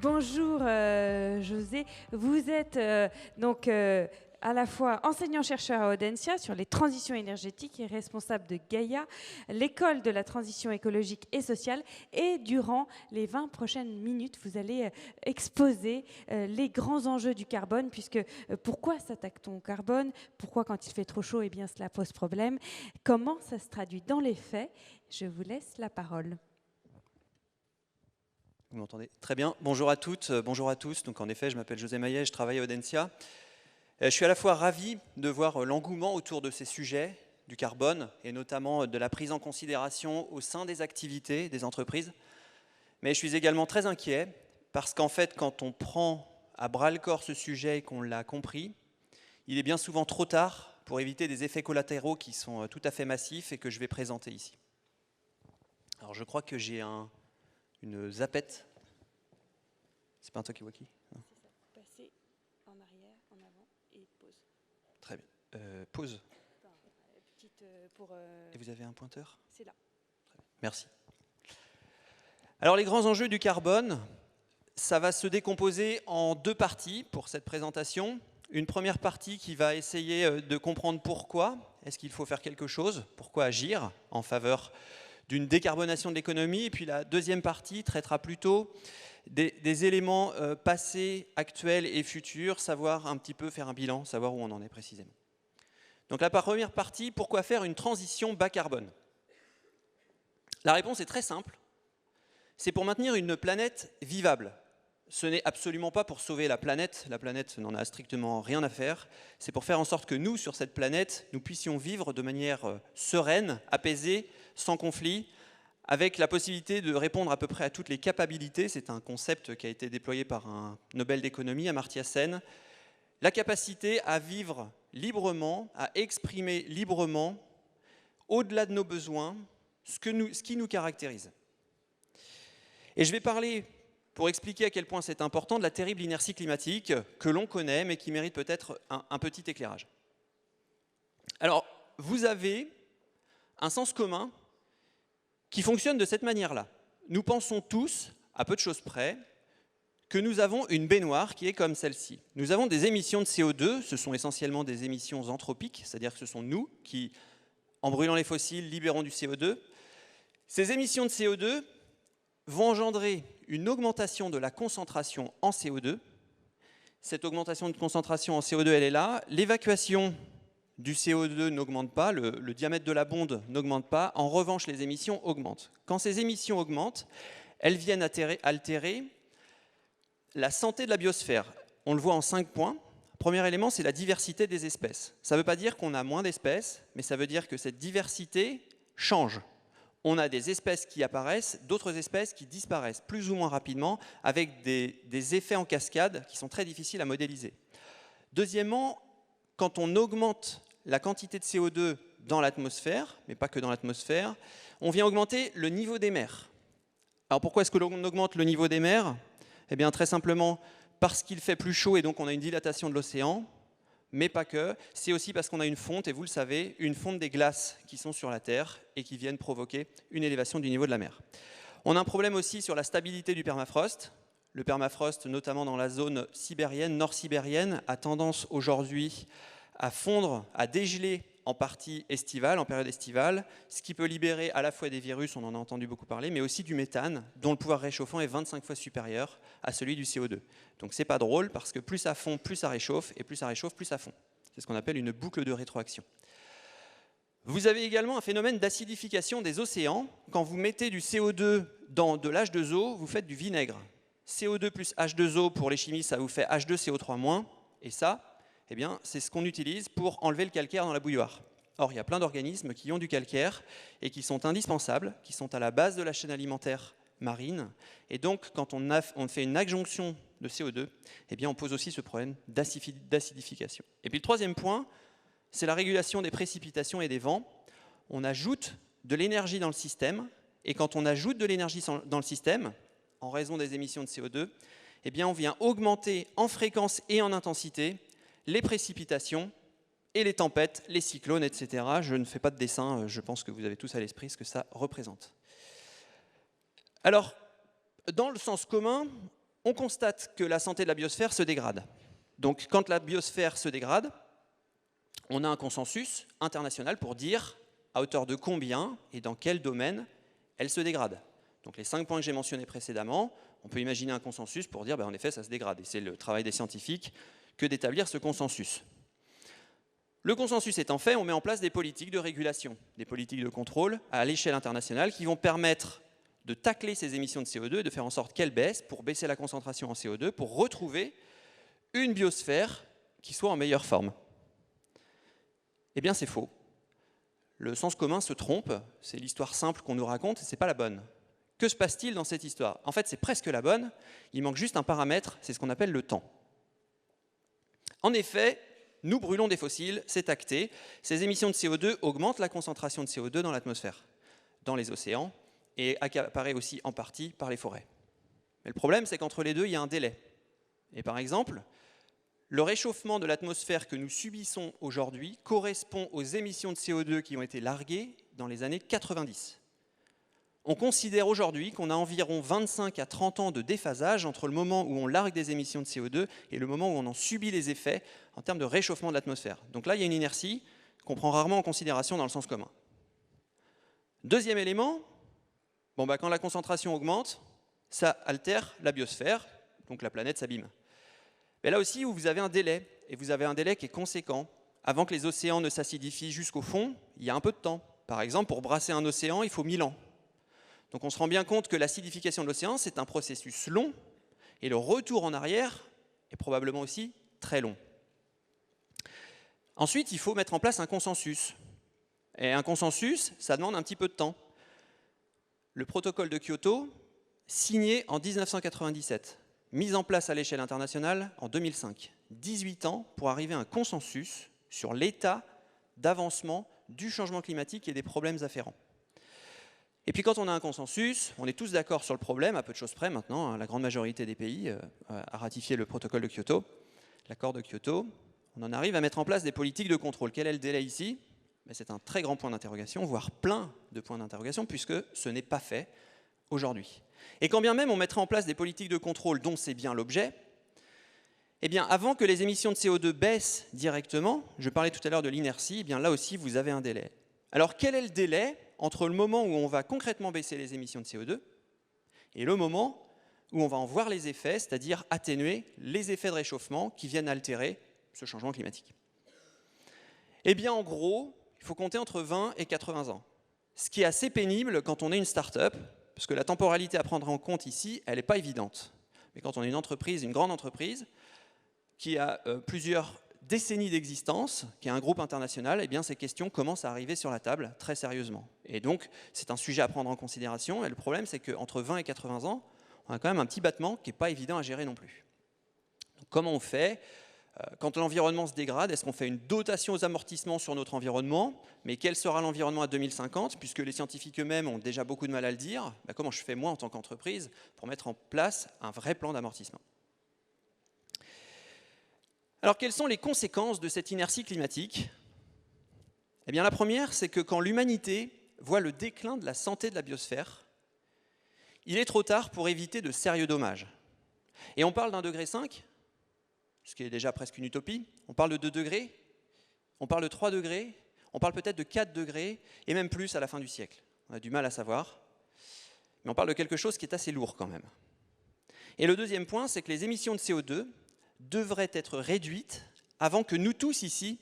Bonjour José, vous êtes à la fois enseignant-chercheur à Audencia sur les transitions énergétiques et responsable de Gaïa, l'école de la transition écologique et sociale. Et durant les 20 prochaines minutes, vous allez exposer les grands enjeux du carbone, puisque pourquoi s'attaque-t-on au carbone? Pourquoi quand il fait trop chaud, eh bien, cela pose problème? Comment ça se traduit dans les faits? Je vous laisse la parole. Vous m'entendez? Très bien. Bonjour à toutes, bonjour à tous. Donc en effet, je m'appelle José Maillet, je travaille à Audencia. Je suis à la fois ravi de voir l'engouement autour de ces sujets du carbone et notamment de la prise en considération au sein des activités des entreprises. Mais je suis également très inquiet parce qu'en fait, quand on prend à bras-le-corps ce sujet et qu'on l'a compris, il est bien souvent trop tard pour éviter des effets collatéraux qui sont tout à fait massifs et que je vais présenter ici. Alors je crois que j'ai une zappette. C'est pas un talkie-walkie? C'est ça. Passer en arrière, en avant et pause. Très bien. Pause. Enfin, Et vous avez un pointeur? C'est là. Très bien. Merci. Alors les grands enjeux du carbone, ça va se décomposer en deux parties pour cette présentation. Une première partie qui va essayer de comprendre pourquoi est-ce qu'il faut faire quelque chose, pourquoi agir en faveur d'une décarbonation de l'économie. Et puis la deuxième partie traitera plutôt des éléments passés, actuels et futurs, savoir un petit peu faire un bilan, savoir où on en est précisément. Donc la première partie, pourquoi faire une transition bas carbone? La réponse est très simple, c'est pour maintenir une planète vivable. Ce n'est absolument pas pour sauver la planète n'en a strictement rien à faire, c'est pour faire en sorte que nous, sur cette planète, nous puissions vivre de manière sereine, apaisée, sans conflit, avec la possibilité de répondre à peu près à toutes les capacités. C'est un concept qui a été déployé par un Nobel d'économie, Amartya Sen. La capacité à vivre librement, à exprimer librement, au-delà de nos besoins, ce qui nous caractérise. Et je vais parler, pour expliquer à quel point c'est important, de la terrible inertie climatique que l'on connaît, mais qui mérite peut-être un petit éclairage. Alors, vous avez un sens commun qui fonctionne de cette manière-là. Nous pensons tous, à peu de choses près, que nous avons une baignoire qui est comme celle-ci. Nous avons des émissions de CO2, ce sont essentiellement des émissions anthropiques, c'est-à-dire que ce sont nous qui, en brûlant les fossiles, libérons du CO2. Ces émissions de CO2 vont engendrer une augmentation de la concentration en CO2. Cette augmentation de concentration en CO2, elle est là. L'évacuation du CO2 n'augmente pas, le diamètre de la bonde n'augmente pas. En revanche, les émissions augmentent. Quand ces émissions augmentent, elles viennent altérer la santé de la biosphère. On le voit en 5 points. Premier élément, c'est la diversité des espèces. Ça ne veut pas dire qu'on a moins d'espèces, mais ça veut dire que cette diversité change. On a des espèces qui apparaissent, d'autres espèces qui disparaissent plus ou moins rapidement, avec des effets en cascade qui sont très difficiles à modéliser. Deuxièmement, quand on augmente la quantité de CO2 dans l'atmosphère, mais pas que dans l'atmosphère, on vient augmenter le niveau des mers. Alors pourquoi est-ce que l'on augmente le niveau des mers? Eh bien très simplement parce qu'il fait plus chaud et donc on a une dilatation de l'océan, mais pas que. C'est aussi parce qu'on a une fonte, et vous le savez, une fonte des glaces qui sont sur la Terre et qui viennent provoquer une élévation du niveau de la mer. On a un problème aussi sur la stabilité du permafrost. Le permafrost, notamment dans la zone sibérienne, nord-sibérienne, a tendance aujourd'hui à fondre, à dégeler en partie estivale, en période estivale, ce qui peut libérer à la fois des virus, on en a entendu beaucoup parler, mais aussi du méthane, dont le pouvoir réchauffant est 25 fois supérieur à celui du CO2. Donc c'est pas drôle, parce que plus ça fond, plus ça réchauffe, et plus ça réchauffe, plus ça fond. C'est ce qu'on appelle une boucle de rétroaction. Vous avez également un phénomène d'acidification des océans. Quand vous mettez du CO2 dans de l'H2O, vous faites du vinaigre. CO2 plus H2O pour les chimistes, ça vous fait H2CO3-, et ça, eh bien, c'est ce qu'on utilise pour enlever le calcaire dans la bouilloire. Or, il y a plein d'organismes qui ont du calcaire et qui sont indispensables, qui sont à la base de la chaîne alimentaire marine. Et donc, quand on fait une adjonction de CO2, eh bien, on pose aussi ce problème d'acidification. Et puis le troisième point, c'est la régulation des précipitations et des vents. On ajoute de l'énergie dans le système, et quand on ajoute de l'énergie dans le système, en raison des émissions de CO2, eh bien, on vient augmenter en fréquence et en intensité les précipitations et les tempêtes, les cyclones, etc. Je ne fais pas de dessin, je pense que vous avez tous à l'esprit ce que ça représente. Alors, dans le sens commun, on constate que la santé de la biosphère se dégrade. Donc quand la biosphère se dégrade, on a un consensus international pour dire à hauteur de combien et dans quel domaine elle se dégrade. Donc les 5 points que j'ai mentionnés précédemment, on peut imaginer un consensus pour dire, en effet, ça se dégrade. Et c'est le travail des scientifiques que d'établir ce consensus. Le consensus étant fait, on met en place des politiques de régulation, des politiques de contrôle à l'échelle internationale qui vont permettre de tacler ces émissions de CO2 et de faire en sorte qu'elles baissent pour baisser la concentration en CO2, pour retrouver une biosphère qui soit en meilleure forme. Eh bien, c'est faux. Le sens commun se trompe, c'est l'histoire simple qu'on nous raconte, et ce n'est pas la bonne. Que se passe-t-il dans cette histoire? En fait, c'est presque la bonne, il manque juste un paramètre, c'est ce qu'on appelle le temps. En effet, nous brûlons des fossiles, c'est acté. Ces émissions de CO2 augmentent la concentration de CO2 dans l'atmosphère, dans les océans, et accaparées aussi en partie par les forêts. Mais le problème, c'est qu'entre les deux, il y a un délai. Et par exemple, le réchauffement de l'atmosphère que nous subissons aujourd'hui correspond aux émissions de CO2 qui ont été larguées dans les années 90. On considère aujourd'hui qu'on a environ 25 à 30 ans de déphasage entre le moment où on largue des émissions de CO2 et le moment où on en subit les effets en termes de réchauffement de l'atmosphère. Donc là, il y a une inertie qu'on prend rarement en considération dans le sens commun. Deuxième élément, quand la concentration augmente, ça altère la biosphère, donc la planète s'abîme. Mais là aussi, vous avez un délai, et vous avez un délai qui est conséquent. Avant que les océans ne s'acidifient jusqu'au fond, il y a un peu de temps. Par exemple, pour brasser un océan, il faut 1000 ans. Donc on se rend bien compte que l'acidification de l'océan, c'est un processus long, et le retour en arrière est probablement aussi très long. Ensuite, il faut mettre en place un consensus. Et un consensus, ça demande un petit peu de temps. Le protocole de Kyoto, signé en 1997, mis en place à l'échelle internationale en 2005. 18 ans pour arriver à un consensus sur l'état d'avancement du changement climatique et des problèmes afférents. Et puis quand on a un consensus, on est tous d'accord sur le problème, à peu de choses près maintenant, la grande majorité des pays a ratifié le protocole de Kyoto, l'accord de Kyoto, on en arrive à mettre en place des politiques de contrôle. Quel est le délai ici? C'est un très grand point d'interrogation, voire plein de points d'interrogation, puisque ce n'est pas fait aujourd'hui. Et quand bien même on mettrait en place des politiques de contrôle dont c'est bien l'objet, eh bien avant que les émissions de CO2 baissent directement, je parlais tout à l'heure de l'inertie, eh bien là aussi vous avez un délai. Alors quel est le délai entre le moment où on va concrètement baisser les émissions de CO2 et le moment où on va en voir les effets, c'est-à-dire atténuer les effets de réchauffement qui viennent altérer ce changement climatique? Eh bien en gros, il faut compter entre 20 et 80 ans. Ce qui est assez pénible quand on est une start-up, parce que la temporalité à prendre en compte ici, elle n'est pas évidente. Mais quand on est une entreprise, une grande entreprise, qui a plusieurs décennies d'existence, qui est un groupe international, eh bien ces questions commencent à arriver sur la table très sérieusement. Et donc, c'est un sujet à prendre en considération. Et le problème, c'est qu'entre 20 et 80 ans, on a quand même un petit battement qui n'est pas évident à gérer non plus. Donc, comment on fait? Quand l'environnement se dégrade, est-ce qu'on fait une dotation aux amortissements sur notre environnement? Mais quel sera l'environnement à 2050? Puisque les scientifiques eux-mêmes ont déjà beaucoup de mal à le dire, comment je fais moi en tant qu'entreprise pour mettre en place un vrai plan d'amortissement? Alors, quelles sont les conséquences de cette inertie climatique? Eh bien, la première, c'est que quand l'humanité voit le déclin de la santé de la biosphère, il est trop tard pour éviter de sérieux dommages. Et on parle d'1,5 degré, ce qui est déjà presque une utopie. On parle de 2 degrés, on parle de 3 degrés, on parle peut-être de 4 degrés, et même plus à la fin du siècle. On a du mal à savoir, mais on parle de quelque chose qui est assez lourd quand même. Et le deuxième point, c'est que les émissions de CO2 devraient être réduites avant que nous tous ici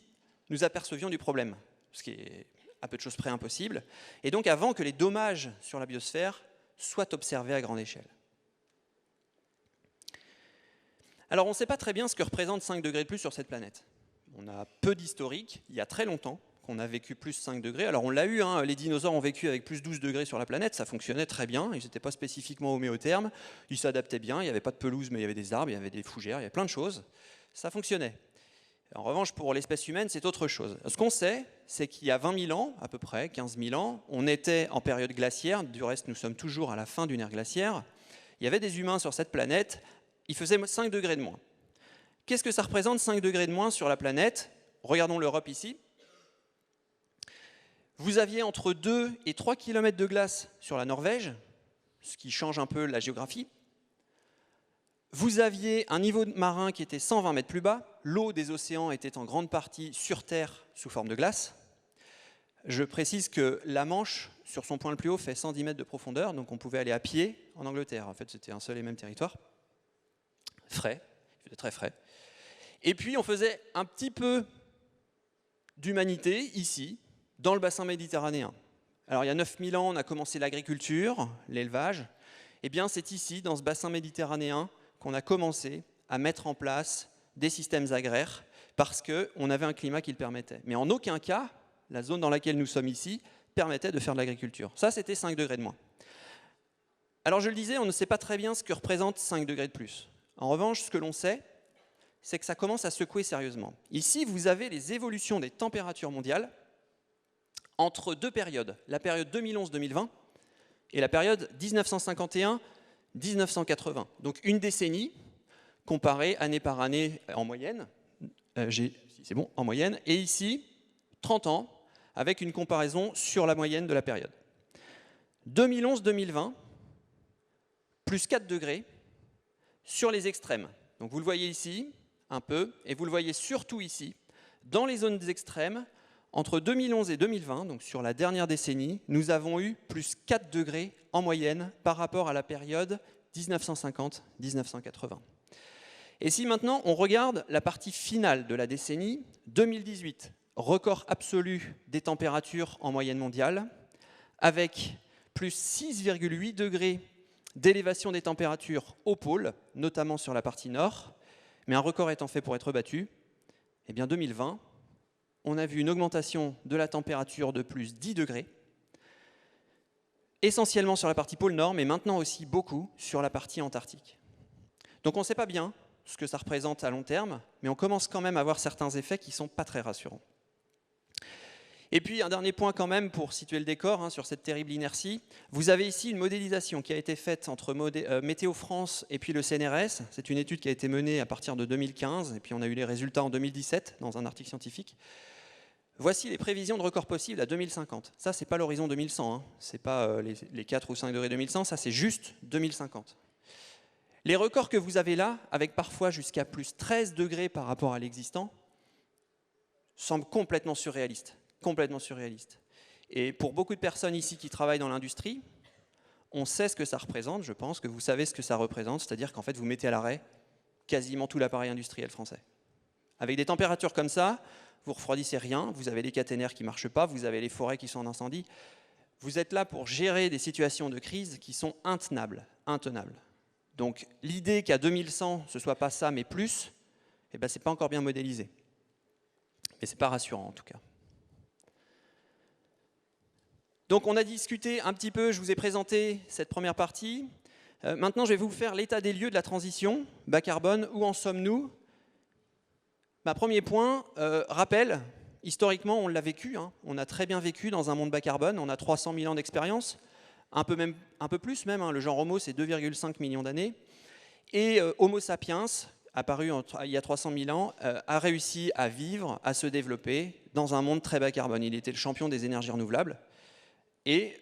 nous apercevions du problème, ce qui est à peu de choses près impossible, et donc avant que les dommages sur la biosphère soient observés à grande échelle. Alors on ne sait pas très bien ce que représente 5 degrés de plus sur cette planète. On a peu d'historique, il y a très longtemps qu'on a vécu plus 5 degrés. Alors on l'a eu, les dinosaures ont vécu avec plus 12 degrés sur la planète, ça fonctionnait très bien, ils n'étaient pas spécifiquement homéothermes, ils s'adaptaient bien, il n'y avait pas de pelouse mais il y avait des arbres, il y avait des fougères, il y avait plein de choses, ça fonctionnait. En revanche, pour l'espèce humaine, c'est autre chose. Ce qu'on sait, c'est qu'il y a 20 000 ans, à peu près, 15 000 ans, on était en période glaciaire, du reste nous sommes toujours à la fin d'une ère glaciaire, il y avait des humains sur cette planète, il faisait 5 degrés de moins. Qu'est-ce que ça représente 5 degrés de moins sur la planète? Regardons l'Europe ici. Vous aviez entre 2 et 3 km de glace sur la Norvège, ce qui change un peu la géographie. Vous aviez un niveau marin qui était 120 mètres plus bas. L'eau des océans était en grande partie sur Terre sous forme de glace. Je précise que la Manche, sur son point le plus haut, fait 110 mètres de profondeur, donc on pouvait aller à pied en Angleterre. En fait, c'était un seul et même territoire. Frais, il faisait très frais. Et puis, on faisait un petit peu d'humanité ici, dans le bassin méditerranéen. Alors, il y a 9000 ans, on a commencé l'agriculture, l'élevage. Eh bien, c'est ici, dans ce bassin méditerranéen, qu'on a commencé à mettre en place des systèmes agraires parce qu'on avait un climat qui le permettait. Mais en aucun cas, la zone dans laquelle nous sommes ici permettait de faire de l'agriculture. Ça, c'était 5 degrés de moins. Alors, je le disais, on ne sait pas très bien ce que représente 5 degrés de plus. En revanche, ce que l'on sait, c'est que ça commence à secouer sérieusement. Ici, vous avez les évolutions des températures mondiales entre deux périodes, la période 2011-2020 et la période 1951-1980. Donc une décennie comparée année par année en moyenne. C'est bon, en moyenne. Et ici, 30 ans, avec une comparaison sur la moyenne de la période. 2011-2020, plus 4 degrés sur les extrêmes. Donc vous le voyez ici, un peu, et vous le voyez surtout ici, dans les zones extrêmes, entre 2011 et 2020, donc sur la dernière décennie, nous avons eu plus 4 degrés en moyenne par rapport à la période 1950-1980. Et si maintenant on regarde la partie finale de la décennie, 2018, record absolu des températures en moyenne mondiale, avec plus 6,8 degrés d'élévation des températures au pôle, notamment sur la partie nord, mais un record étant fait pour être battu, eh bien 2020, on a vu une augmentation de la température de plus 10 degrés, essentiellement sur la partie pôle nord, mais maintenant aussi beaucoup sur la partie antarctique. Donc on ne sait pas bien ce que ça représente à long terme, mais on commence quand même à avoir certains effets qui ne sont pas très rassurants. Et puis un dernier point quand même pour situer le décor sur cette terrible inertie. Vous avez ici une modélisation qui a été faite entre Météo France et puis le CNRS. C'est une étude qui a été menée à partir de 2015 et puis on a eu les résultats en 2017 dans un article scientifique. Voici les prévisions de records possibles à 2050. Ça, c'est pas l'horizon 2100, c'est pas les 4 ou 5 degrés 2100, ça c'est juste 2050. Les records que vous avez là, avec parfois jusqu'à plus 13 degrés par rapport à l'existant, semblent complètement surréalistes. Complètement surréaliste. Et pour beaucoup de personnes ici qui travaillent dans l'industrie, on sait ce que ça représente, je pense que vous savez ce que ça représente, c'est-à-dire qu'en fait vous mettez à l'arrêt quasiment tout l'appareil industriel français. Avec des températures comme ça, vous refroidissez rien, vous avez les caténaires qui ne marchent pas, vous avez les forêts qui sont en incendie. Vous êtes là pour gérer des situations de crise qui sont intenables. Donc l'idée qu'à 2100 ce ne soit pas ça mais plus, eh ben, ce n'est pas encore bien modélisé. Mais ce n'est pas rassurant en tout cas. Donc on a discuté un petit peu, je vous ai présenté cette première partie. Maintenant, je vais vous faire l'état des lieux de la transition bas carbone. Où en sommes-nous? Premier point, rappel, historiquement, on l'a vécu. On a très bien vécu dans un monde bas carbone. On a 300 000 ans d'expérience, un peu plus même. Le genre Homo, c'est 2,5 millions d'années. Et Homo sapiens, apparu il y a 300 000 ans, a réussi à vivre, à se développer dans un monde très bas carbone. Il était le champion des énergies renouvelables. Et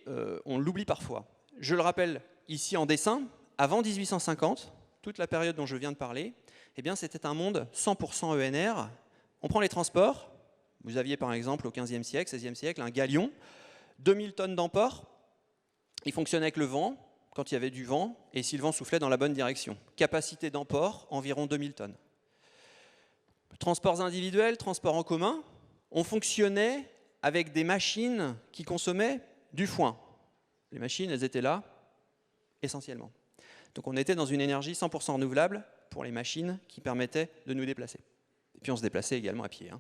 on l'oublie parfois. Je le rappelle ici en dessin, avant 1850, toute la période dont je viens de parler, eh bien, c'était un monde 100% ENR. On prend les transports. Vous aviez par exemple au XVe siècle, XVIe siècle, un galion, 2000 tonnes d'emport. Il fonctionnait avec le vent, quand il y avait du vent, et si le vent soufflait dans la bonne direction. Capacité d'emport, environ 2000 tonnes. Transports individuels, transports en commun, on fonctionnait avec des machines qui consommaient du foin. Les machines, elles étaient là, essentiellement. Donc on était dans une énergie 100% renouvelable pour les machines qui permettaient de nous déplacer. Et puis on se déplaçait également à pied.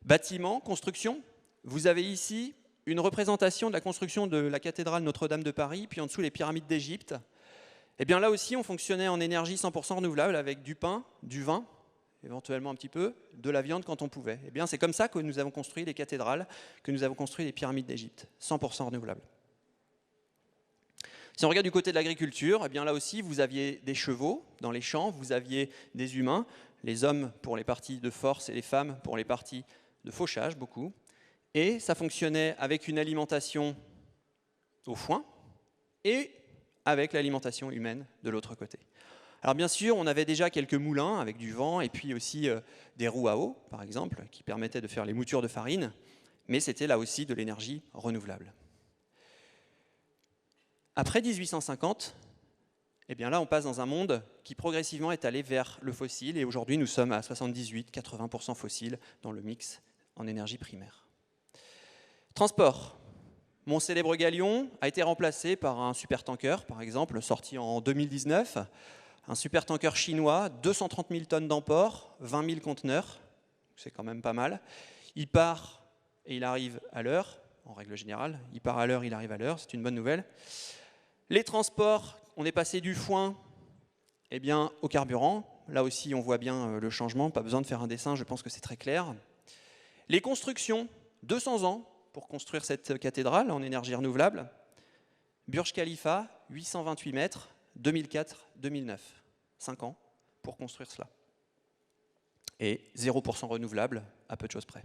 Bâtiments, construction. Vous avez ici une représentation de la construction de la cathédrale Notre-Dame de Paris, puis en dessous les pyramides d'Égypte. Et bien là aussi, on fonctionnait en énergie 100% renouvelable avec du pain, du vin, éventuellement un petit peu, de la viande quand on pouvait. Et bien c'est comme ça que nous avons construit les cathédrales, que nous avons construit les pyramides d'Égypte, 100% renouvelable. Si on regarde du côté de l'agriculture, eh bien là aussi, vous aviez des chevaux dans les champs, vous aviez des humains, les hommes pour les parties de force et les femmes pour les parties de fauchage, beaucoup. Et ça fonctionnait avec une alimentation au foin et avec l'alimentation humaine de l'autre côté. Alors bien sûr, on avait déjà quelques moulins avec du vent et puis aussi des roues à eau, par exemple, qui permettaient de faire les moutures de farine, mais c'était là aussi de l'énergie renouvelable. Après 1850, eh bien là, on passe dans un monde qui progressivement est allé vers le fossile, et aujourd'hui, nous sommes à 78-80% fossiles dans le mix en énergie primaire. Transport. Mon célèbre galion a été remplacé par un supertanker, par exemple, sorti en 2019. Un supertanker chinois, 230 000 tonnes d'emport, 20 000 conteneurs, c'est quand même pas mal. Il part et il arrive à l'heure, en règle générale. Il part à l'heure, il arrive à l'heure, c'est une bonne nouvelle. Les transports, on est passé du foin au carburant. Là aussi, on voit bien le changement, pas besoin de faire un dessin, je pense que c'est très clair. Les constructions, 200 ans pour construire cette cathédrale en énergie renouvelable. Burj Khalifa, 828 mètres, 2004-2009. 5 ans pour construire cela. Et 0% renouvelable, à peu de choses près.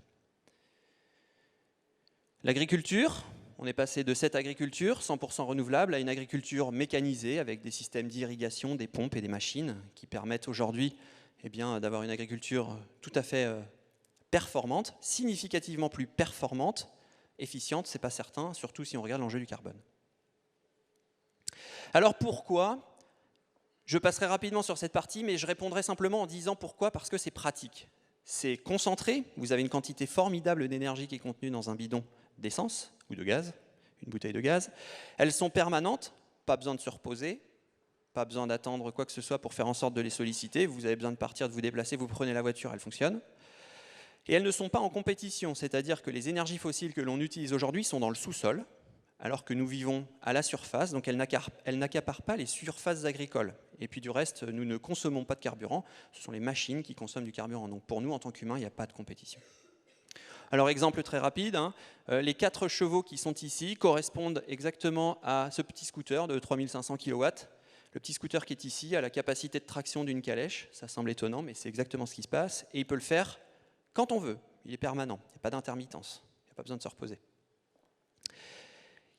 L'agriculture, on est passé de cette agriculture 100% renouvelable à une agriculture mécanisée avec des systèmes d'irrigation, des pompes et des machines qui permettent aujourd'hui d'avoir une agriculture tout à fait performante, significativement plus performante, efficiente, c'est pas certain, surtout si on regarde l'enjeu du carbone. Alors pourquoi ? Je passerai rapidement sur cette partie, mais je répondrai simplement en disant pourquoi, parce que c'est pratique. C'est concentré, vous avez une quantité formidable d'énergie qui est contenue dans un bidon d'essence ou de gaz, une bouteille de gaz. Elles sont permanentes, pas besoin de se reposer, pas besoin d'attendre quoi que ce soit pour faire en sorte de les solliciter. Vous avez besoin de partir, de vous déplacer, vous prenez la voiture, elle fonctionne. Et elles ne sont pas en compétition, c'est-à-dire que les énergies fossiles que l'on utilise aujourd'hui sont dans le sous-sol, alors que nous vivons à la surface, donc elles n'accaparent pas les surfaces agricoles. Et puis du reste, nous ne consommons pas de carburant, ce sont les machines qui consomment du carburant. Donc pour nous, en tant qu'humains, il n'y a pas de compétition. Alors exemple très rapide, les 4 chevaux qui sont ici correspondent exactement à ce petit scooter de 3500 kW. Le petit scooter qui est ici a la capacité de traction d'une calèche, ça semble étonnant, mais c'est exactement ce qui se passe, et il peut le faire quand on veut, il est permanent, il n'y a pas d'intermittence, il n'y a pas besoin de se reposer.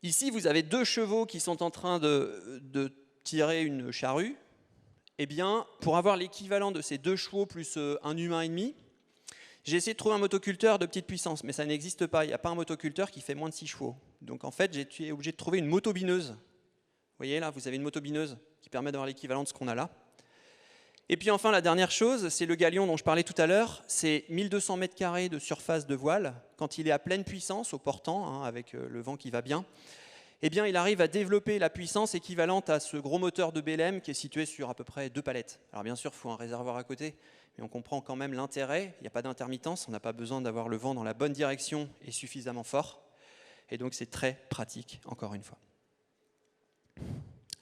Ici, vous avez 2 chevaux qui sont en train de tirer une charrue. Eh bien, pour avoir l'équivalent de ces 2 chevaux plus un humain et demi, j'ai essayé de trouver un motoculteur de petite puissance, mais ça n'existe pas. Il n'y a pas un motoculteur qui fait moins de 6 chevaux. Donc en fait, j'ai été obligé de trouver une motobineuse. Vous voyez là, vous avez une motobineuse qui permet d'avoir l'équivalent de ce qu'on a là. Et puis enfin, la dernière chose, c'est le galion dont je parlais tout à l'heure. C'est 1200 mètres carrés de surface de voile. Quand il est à pleine puissance, au portant, avec le vent qui va bien, eh bien, il arrive à développer la puissance équivalente à ce gros moteur de Belém qui est situé sur à peu près 2 palettes. Alors bien sûr, il faut un réservoir à côté, mais on comprend quand même l'intérêt. Il n'y a pas d'intermittence, on n'a pas besoin d'avoir le vent dans la bonne direction et suffisamment fort. Et donc c'est très pratique, encore une fois.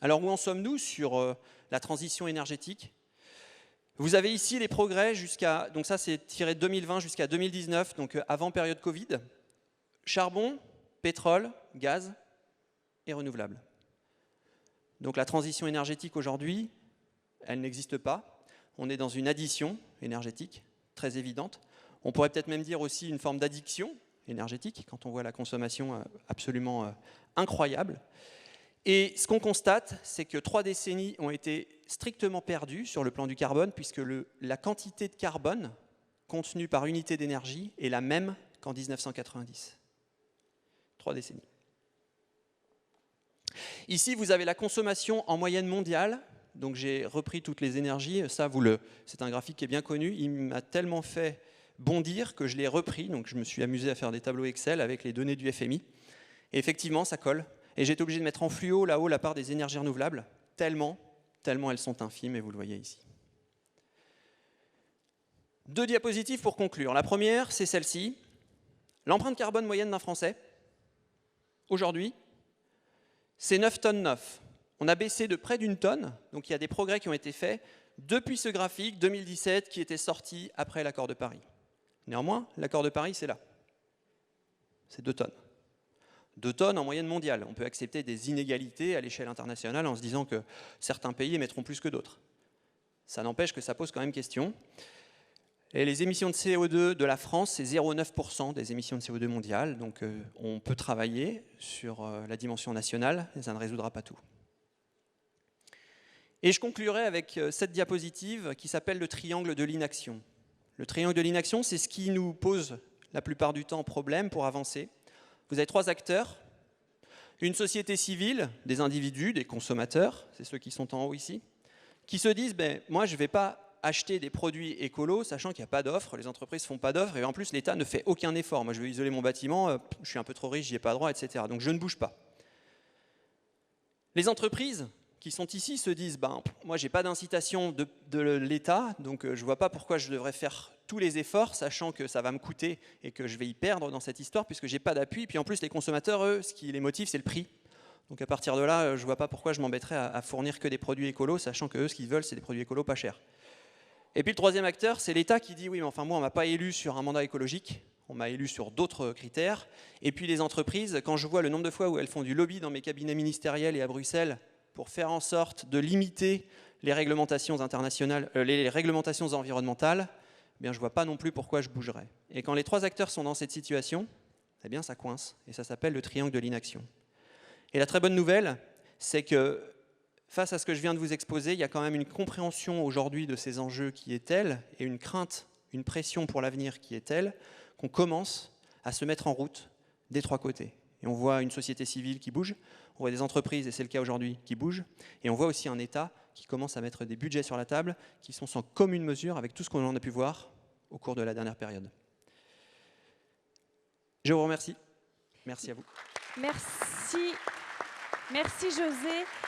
Alors où en sommes-nous sur la transition énergétique ? Vous avez ici les progrès jusqu'à, donc ça c'est tiré de 2020 jusqu'à 2019, donc avant période Covid. Charbon, pétrole, gaz et renouvelable. Donc la transition énergétique aujourd'hui, elle n'existe pas. On est dans une addition énergétique très évidente. On pourrait peut-être même dire aussi une forme d'addiction énergétique quand on voit la consommation absolument incroyable. Et ce qu'on constate, c'est que 3 décennies ont été strictement perdues sur le plan du carbone, puisque la quantité de carbone contenue par unité d'énergie est la même qu'en 1990. 3 décennies. Ici, vous avez la consommation en moyenne mondiale. Donc j'ai repris toutes les énergies. Ça, c'est un graphique qui est bien connu. Il m'a tellement fait bondir que je l'ai repris. Donc je me suis amusé à faire des tableaux Excel avec les données du FMI. Et effectivement, ça colle. Et j'ai été obligé de mettre en fluo là-haut la part des énergies renouvelables, tellement elles sont infimes, et vous le voyez ici. 2 diapositives pour conclure. La première, c'est celle-ci. L'empreinte carbone moyenne d'un Français, aujourd'hui, c'est 9 tonnes 9. On a baissé de près d'1 tonne, donc il y a des progrès qui ont été faits depuis ce graphique 2017 qui était sorti après l'accord de Paris. Néanmoins, l'accord de Paris, c'est là. C'est 2 tonnes. 2 tonnes en moyenne mondiale. On peut accepter des inégalités à l'échelle internationale en se disant que certains pays émettront plus que d'autres. Ça n'empêche que ça pose quand même question. Et les émissions de CO2 de la France, c'est 0,9% des émissions de CO2 mondiales. Donc on peut travailler sur la dimension nationale, mais ça ne résoudra pas tout. Et je conclurai avec cette diapositive qui s'appelle le triangle de l'inaction. Le triangle de l'inaction, c'est ce qui nous pose la plupart du temps problème pour avancer. Vous avez 3 acteurs, une société civile, des individus, des consommateurs, c'est ceux qui sont en haut ici, qui se disent moi je ne vais pas acheter des produits écolos, sachant qu'il n'y a pas d'offres, les entreprises ne font pas d'offres, et en plus l'État ne fait aucun effort. Moi je veux isoler mon bâtiment, je suis un peu trop riche, j'y ai pas droit, etc. Donc je ne bouge pas. Les entreprises qui sont ici se disent moi j'ai pas d'incitation de l'État, donc je ne vois pas pourquoi je devrais faire tous les efforts, sachant que ça va me coûter et que je vais y perdre dans cette histoire, puisque j'ai pas d'appui. Puis en plus les consommateurs, eux, ce qui les motive, c'est le prix. Donc à partir de là, je ne vois pas pourquoi je m'embêterais à fournir que des produits écolos, sachant que eux, ce qu'ils veulent, c'est des produits écolos pas chers. Et puis le troisième acteur, c'est l'État qui dit oui, mais enfin moi on m'a pas élu sur un mandat écologique, on m'a élu sur d'autres critères. Et puis les entreprises, quand je vois le nombre de fois où elles font du lobby dans mes cabinets ministériels et à Bruxelles pour faire en sorte de limiter les réglementations internationales, les réglementations environnementales, eh bien je ne vois pas non plus pourquoi je bougerais. Et quand les 3 acteurs sont dans cette situation, eh bien ça coince, et ça s'appelle le triangle de l'inaction. Et la très bonne nouvelle, c'est que face à ce que je viens de vous exposer, il y a quand même une compréhension aujourd'hui de ces enjeux qui est telle, et une crainte, une pression pour l'avenir qui est telle, qu'on commence à se mettre en route des 3 côtés. Et on voit une société civile qui bouge, on voit des entreprises, et c'est le cas aujourd'hui, qui bougent, et on voit aussi un État qui commence à mettre des budgets sur la table, qui sont sans commune mesure avec tout ce qu'on en a pu voir au cours de la dernière période. Je vous remercie. Merci à vous. Merci. Merci José.